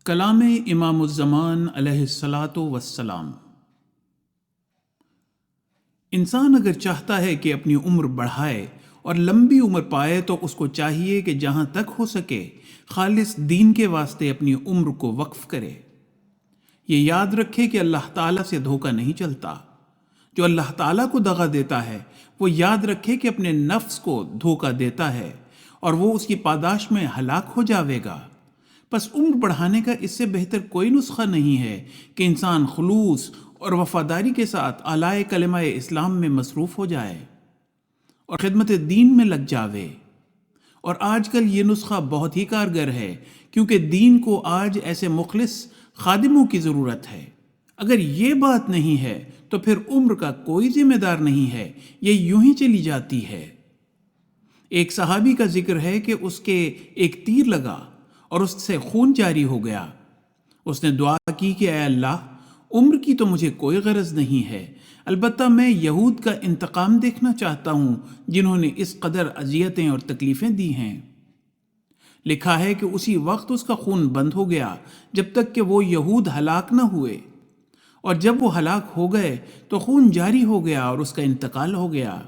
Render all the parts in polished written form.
کلام امام الزمان علیہ الصلاۃ والسلام۔ انسان اگر چاہتا ہے کہ اپنی عمر بڑھائے اور لمبی عمر پائے تو اس کو چاہیے کہ جہاں تک ہو سکے خالص دین کے واسطے اپنی عمر کو وقف کرے۔ یہ یاد رکھے کہ اللہ تعالیٰ سے دھوکہ نہیں چلتا۔ جو اللہ تعالیٰ کو دغا دیتا ہے وہ یاد رکھے کہ اپنے نفس کو دھوکہ دیتا ہے اور وہ اس کی پاداش میں ہلاک ہو جاوے گا۔ پس عمر بڑھانے کا اس سے بہتر کوئی نسخہ نہیں ہے کہ انسان خلوص اور وفاداری کے ساتھ اعلی کلمہ اسلام میں مصروف ہو جائے اور خدمت دین میں لگ جاوے۔ اور آج کل یہ نسخہ بہت ہی کارگر ہے، کیونکہ دین کو آج ایسے مخلص خادموں کی ضرورت ہے۔ اگر یہ بات نہیں ہے تو پھر عمر کا کوئی ذمہ دار نہیں ہے، یہ یوں ہی چلی جاتی ہے۔ ایک صحابی کا ذکر ہے کہ اس کے ایک تیر لگا اور اس سے خون جاری ہو گیا۔ اس نے دعا کی کہ اے اللہ، عمر کی تو مجھے کوئی غرض نہیں ہے، البتہ میں یہود کا انتقام دیکھنا چاہتا ہوں جنہوں نے اس قدر اذیتیں اور تکلیفیں دی ہیں۔ لکھا ہے کہ اسی وقت اس کا خون بند ہو گیا جب تک کہ وہ یہود ہلاک نہ ہوئے، اور جب وہ ہلاک ہو گئے تو خون جاری ہو گیا اور اس کا انتقال ہو گیا۔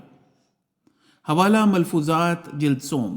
حوالہ ملفوظات جلد سوم۔